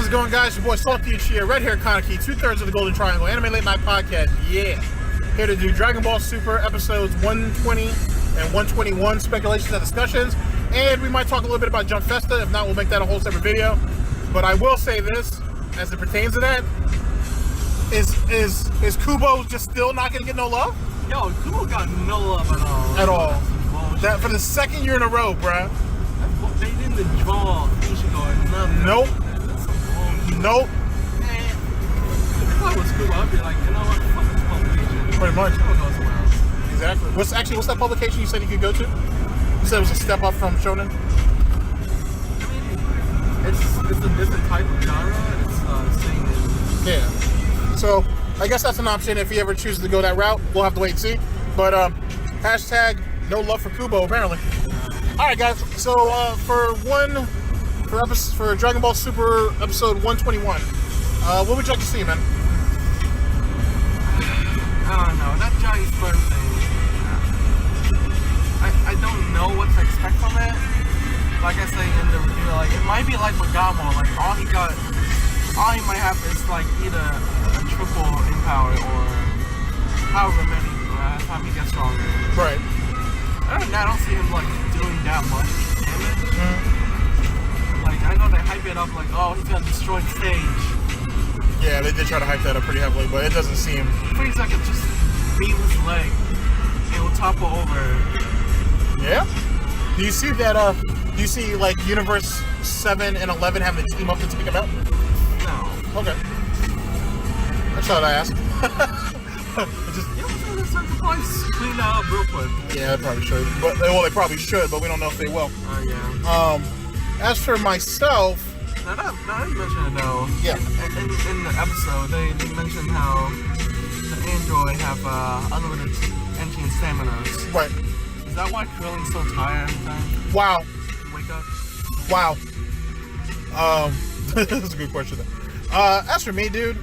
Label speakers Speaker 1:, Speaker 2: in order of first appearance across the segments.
Speaker 1: How's it going, guys? Your boy Salty and Shia, Red Hair Kaneki, 2/3 of the Golden Triangle, Anime Late Night Podcast. Yeah. Here to do Dragon Ball Super episodes 120 and 121, speculations and discussions. And we might talk a little bit about Jump Festa. If not, we'll make that a whole separate video. But I will say this, as it pertains to that, is Kubo just still not going to get no love?
Speaker 2: Yo, Kubo got no love at all.
Speaker 1: At all. That for the second year in a row, bruh.
Speaker 2: They didn't draw Ichigo and nothing.
Speaker 1: Nope. Nope.
Speaker 2: If I was Kubo, I'd be like, you know what, fuck this publication.
Speaker 1: Pretty much.
Speaker 2: I'll go somewhere else.
Speaker 1: Exactly. What's that publication you said you could go to? You said it was a step up from Shonen?
Speaker 2: I mean, it's a different type of genre. It's seinen.
Speaker 1: Yeah. So, I guess that's an option if he ever chooses to go that route. We'll have to wait and see. But, hashtag no love for Kubo, apparently. Alright, guys. So, for Dragon Ball Super episode 121, what would you like to see, man?
Speaker 2: I don't know. That giant sperm thing. I don't know what to expect from it. Like I say in the review, like it might be like Magamo. Like all he might have is like either a triple in power or however many time he gets stronger.
Speaker 1: Right.
Speaker 2: Other than that, I don't see him like doing that much damage. Like I know they hype it up like, oh, he's gonna destroy the stage.
Speaker 1: Yeah, they did try to hype that up pretty heavily, but it doesn't seem.
Speaker 2: Frieza could just beat his leg and will topple over.
Speaker 1: Yeah. Do you see that? Do you see like Universe 7 and 11 having to team up to take him out?
Speaker 2: No.
Speaker 1: Okay. That's all I asked.
Speaker 2: Could probably clean that up real quick.
Speaker 1: Yeah, they probably should. But they probably should, but we don't know if they will.
Speaker 2: Yeah.
Speaker 1: As for myself.
Speaker 2: Now they mentioned it though.
Speaker 1: Yeah.
Speaker 2: In the episode, they mentioned how the android have unlimited energy and stamina.
Speaker 1: Right.
Speaker 2: Is that why Krillin's so tired every time?
Speaker 1: Wow.
Speaker 2: Wake up.
Speaker 1: Wow. That's a good question. As for me, dude,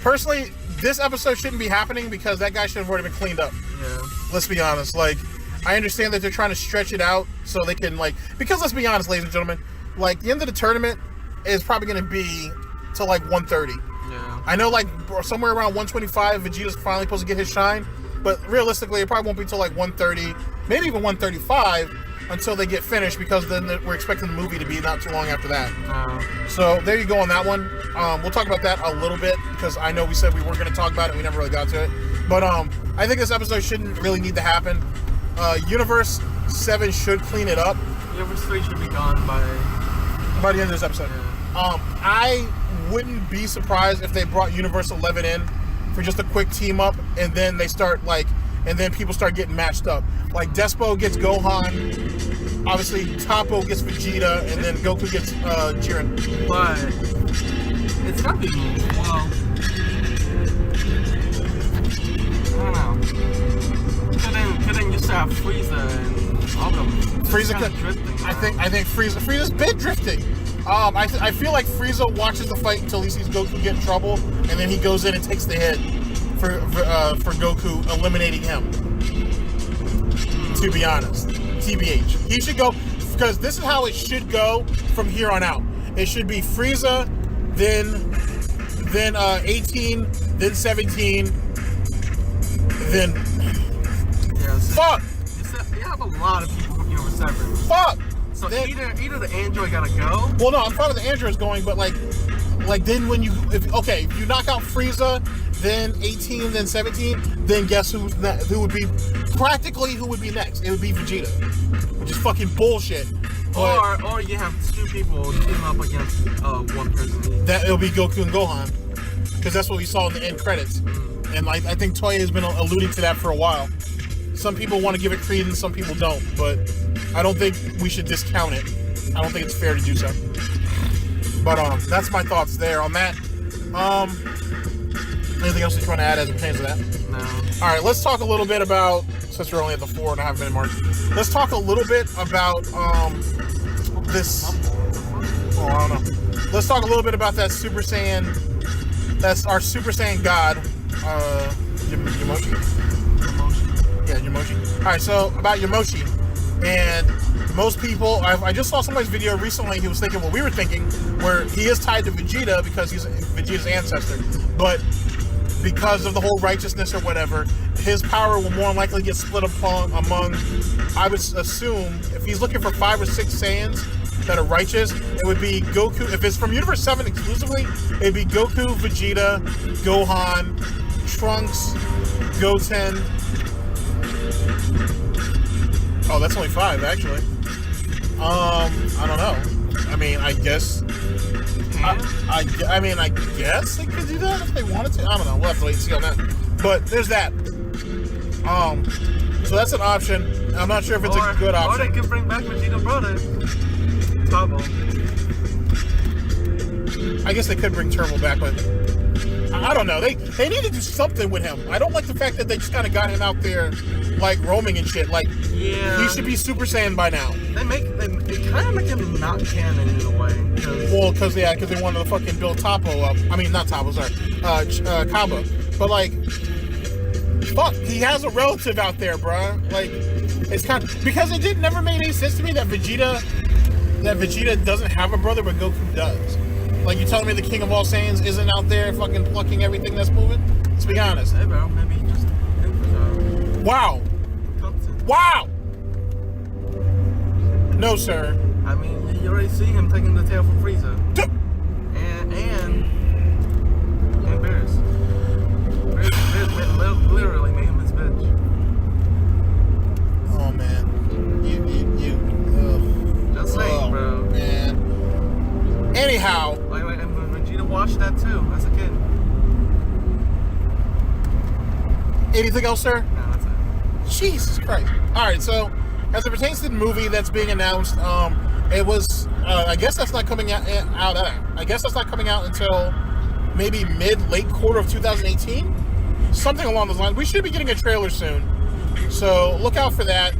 Speaker 1: personally, this episode shouldn't be happening because that guy should have already been cleaned up.
Speaker 2: Yeah.
Speaker 1: Let's be honest. Like, I understand that they're trying to stretch it out so they can, like, because let's be honest, ladies and gentlemen, like, the end of the tournament is probably going to be till like 1:30.
Speaker 2: Yeah.
Speaker 1: I know, like, somewhere around 1:25, Vegeta's finally supposed to get his shine, but realistically, it probably won't be till like 1:30, maybe even 1:35 until they get finished, because then we're expecting the movie to be not too long after that. So there you go on that one. We'll talk about that a little bit because I know we said we weren't going to talk about it. We never really got to it. But I think this episode shouldn't really need to happen. Universe 7 should clean it up.
Speaker 2: Universe 3 should be gone by
Speaker 1: the end of this episode. I wouldn't be surprised if they brought Universe 11 in for just a quick team up, and then they start and then people start getting matched up. Like Despo gets Gohan, obviously Toppo gets Vegeta, and then Goku gets Jiren.
Speaker 2: But it's gotta be, well, I don't know. Couldn't used to have Frieza and all of them.
Speaker 1: Frieza could. I think Frieza's been drifting. I feel like Frieza watches the fight until he sees Goku get in trouble, and then he goes in and takes the hit for Goku, eliminating him. To be honest, TBH, he should go, because this is how it should go from here on out. It should be Frieza, then 18, then 17, then fuck.
Speaker 2: You have a lot of people from Universe 7.
Speaker 1: Fuck.
Speaker 2: So then, either the android gotta go.
Speaker 1: Well, no, I'm fine with the androids going, but like then when if you knock out Frieza, then 18, then 17, then guess who would be next? It would be Vegeta, which is fucking bullshit. But,
Speaker 2: or you have two people team up against one person.
Speaker 1: That it'll be Goku and Gohan, because that's what we saw in the end credits, and like I think Toei has been alluding to that for a while. Some people want to give it credence, some people don't, but I don't think we should discount it. I don't think it's fair to do so. But that's my thoughts there on that. Anything else that you want to add as it pertains to that?
Speaker 2: No.
Speaker 1: All right, let's talk a little bit about, since we're only at the 4.5 minute mark, let's talk a little bit about this. Oh, I don't know. Let's talk a little bit about that Super Saiyan. That's our Super Saiyan God, Yamoshi. Yeah, Yamoshi. All right, so about Yamoshi, and most people, I just saw somebody's video recently. He was thinking what we were thinking, where he is tied to Vegeta because he's Vegeta's ancestor, but because of the whole righteousness or whatever, his power will more likely get split among, I would assume, if he's looking for 5 or 6 Saiyans that are righteous, it would be Goku. If it's from Universe 7 exclusively, it'd be Goku, Vegeta, Gohan, Trunks, Goten. Oh, that's only 5, actually. I don't know. I mean, I guess... I mean, I guess they could do that if they wanted to. I don't know. We'll have to wait and see on that. But there's that. So that's an option. I'm not sure if it's a good option.
Speaker 2: Or they could bring back Vegeta brother. Turbo.
Speaker 1: I guess they could bring Turbo back, but I don't know. They need to do something with him. I don't like the fact that they just kind of got him out there, like, roaming and shit. Like,
Speaker 2: yeah,
Speaker 1: he should be Super Saiyan by now.
Speaker 2: They kind of make him not canon in a way.
Speaker 1: Well, because they wanted to fucking build Topo up. I mean, not Topo, sorry. Kaba. But, like, fuck, he has a relative out there, bruh. Like, it's kind of... Because it never made any sense to me that Vegeta doesn't have a brother, but Goku does. Like, you telling me the King of All Saiyans isn't out there fucking plucking everything that's moving? Let's be honest.
Speaker 2: Hey, bro, maybe he just...
Speaker 1: Wow. Wow! No, sir.
Speaker 2: I mean, you already see him taking the tail from Frieza. And Beerus. Beerus literally made him his bitch.
Speaker 1: Oh, man.
Speaker 2: Just saying, bro.
Speaker 1: Man. Anyhow.
Speaker 2: Like, and Vegeta watched that too as a kid.
Speaker 1: Anything else, sir?
Speaker 2: No, that's it.
Speaker 1: Jesus Christ. Alright, so, as it pertains to the movie that's being announced, it was, I guess that's not coming out I guess that's not coming out until maybe late quarter of 2018? Something along those lines. We should be getting a trailer soon. So, look out for that,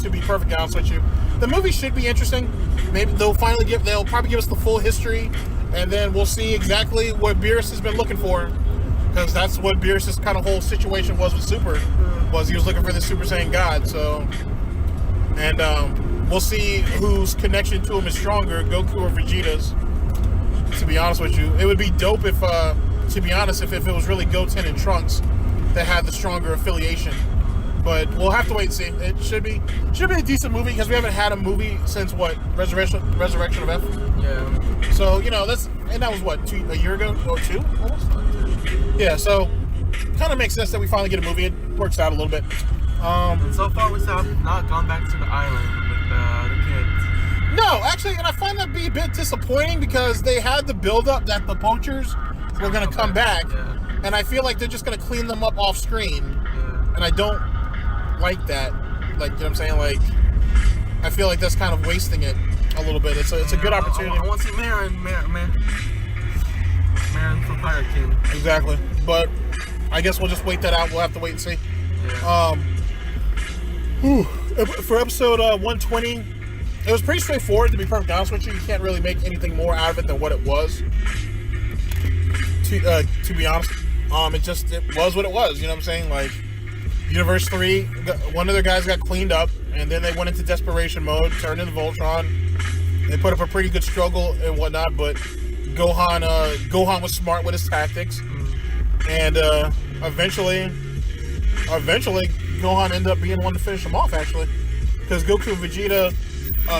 Speaker 1: to be perfectly honest with you. The movie should be interesting. Maybe they'll probably give us the full history, and then we'll see exactly what Beerus has been looking for. Because that's what Beerus' kind of whole situation was with Super, was he was looking for the Super Saiyan God, so... And, we'll see whose connection to him is stronger, Goku or Vegeta's, to be honest with you. It would be dope if, to be honest, if it was really Goten and Trunks that had the stronger affiliation. But we'll have to wait and see. It should be a decent movie, because we haven't had a movie since, what, Resurrection of F?
Speaker 2: Yeah.
Speaker 1: So, you know, that was, what, a year ago? Or 2, almost? Yeah, so, kind of makes sense that we finally get a movie. It works out a little bit.
Speaker 2: And so far, we still have not gone back to the island with the kids.
Speaker 1: No, actually, and I find that to be a bit disappointing, because they had the build-up that the poachers were going to come back,
Speaker 2: yeah.
Speaker 1: And I feel like they're just going to clean them up off-screen,
Speaker 2: Yeah.
Speaker 1: and I don't like that. Like, you know what I'm saying? Like, I feel like that's kind of wasting it a little bit. It's a good opportunity.
Speaker 2: I want to see Marin from Pirate King.
Speaker 1: Exactly. But I guess we'll just wait that out. We'll have to wait and see.
Speaker 2: Yeah.
Speaker 1: For episode 120, it was pretty straightforward, to be perfectly honest with you. You can't really make anything more out of it than what it was. To be honest, it was what it was. You know what I'm saying? Like, Universe 3, one of their guys got cleaned up, and then they went into desperation mode, turned into Voltron. They put up a pretty good struggle and whatnot, but Gohan was smart with his tactics, and eventually Gohan ended up being one to finish him off, actually, because Goku and Vegeta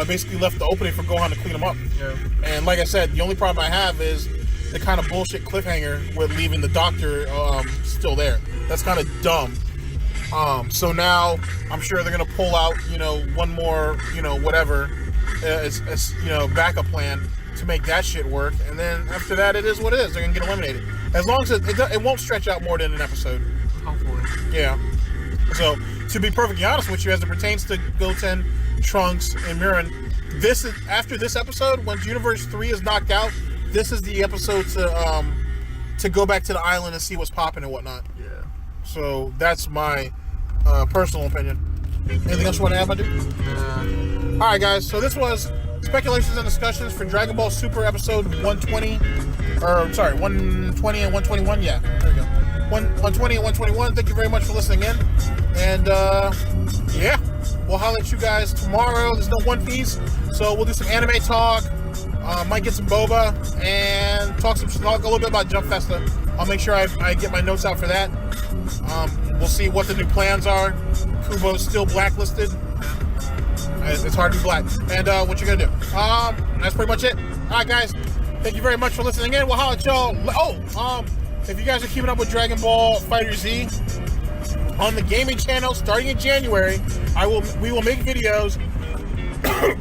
Speaker 1: basically left the opening for Gohan to clean him up.
Speaker 2: Yeah.
Speaker 1: And like I said, the only problem I have is the kind of bullshit cliffhanger with leaving the Doctor still there. That's kind of dumb. So now I'm sure they're gonna pull out, one more, whatever, as backup plan to make that shit work. And then after that, it is what it is. They're gonna get eliminated. As long as it won't stretch out more than an episode.
Speaker 2: Hopefully.
Speaker 1: Yeah. So to be perfectly honest with you, as it pertains to Goten, Trunks, and Mirin, after this episode, once Universe 3 is knocked out, this is the episode to go back to the island and see what's popping and whatnot.
Speaker 2: Yeah.
Speaker 1: So that's my personal opinion. Anything else you want to add, my dude? Alright, guys, so this was speculations and discussions for Dragon Ball Super episode 120. 120 and 121. Yeah, there we go. 120 and 121. Thank you very much for listening in. And, yeah. we'll holler at you guys tomorrow. There's no One Piece, so we'll do some anime talk. Might get some boba and talk a little bit about Jump Festa. I'll make sure I get my notes out for that. We'll see what the new plans are. Kubo's still blacklisted. It's hard to be black. And what you gonna do? That's pretty much it. All right, guys. Thank you very much for listening in. We'll holler at y'all. Oh, if you guys are keeping up with Dragon Ball FighterZ on the gaming channel, starting in January, we will make videos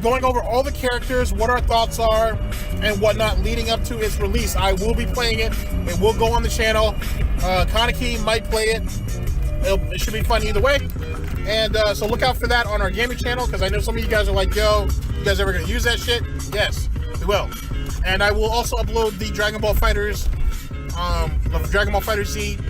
Speaker 1: going over all the characters, what our thoughts are, and whatnot leading up to its release. I will be playing it. It will go on the channel. Kaneki might play it. It should be fun either way. And so look out for that on our gaming channel, because I know some of you guys are like, yo, you guys ever going to use that shit? Yes, we will. And I will also upload the Dragon Ball FighterZ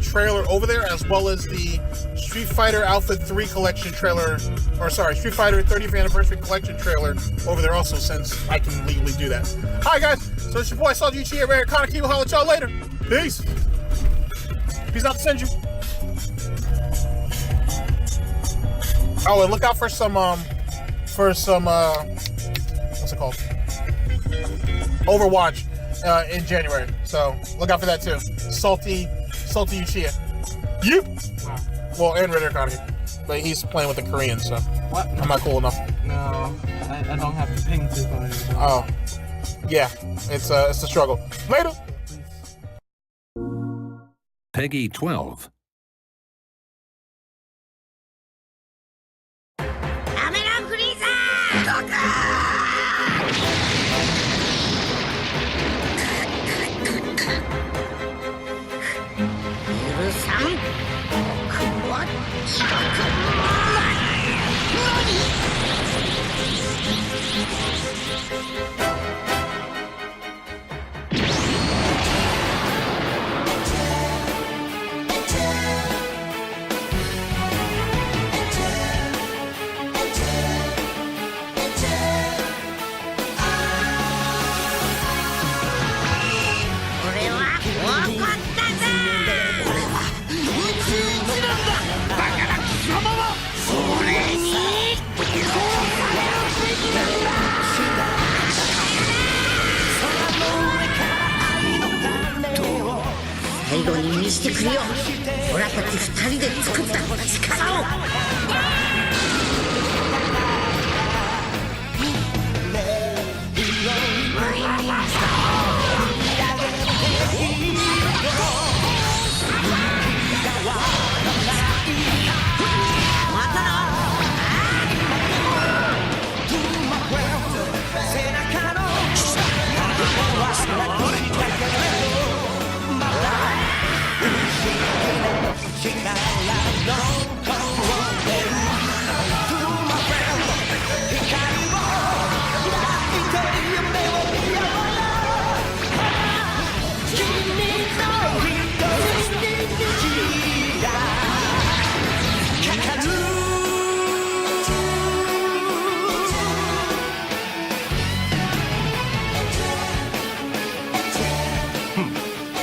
Speaker 1: trailer over there, as well as the Street Fighter Alpha 3 collection trailer, Street Fighter 30th Anniversary collection trailer over there also, since I can legally do that. Alright guys, so it's your boy Salty Uchiha, Rare Kaneki. We'll holler at y'all later. Peace. Peace out to send you. Oh, and look out for some what's it called? Overwatch in January. So look out for that too. Salty Uchiha. Yep. Wow. Well, and Ritter Kaneki, but he's playing with the Koreans, so what? I'm not cool enough.
Speaker 2: No, I don't have to ping to play.
Speaker 1: Oh, yeah, it's a struggle. Later.
Speaker 3: Peggy 12.
Speaker 4: 最後に見せてくれよ。俺たち2人で作った力を。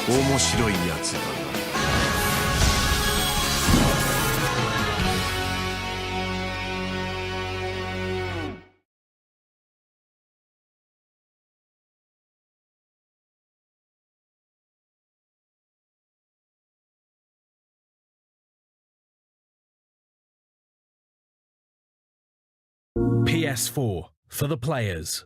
Speaker 5: 面白いやつだな。
Speaker 6: PS4 for the players.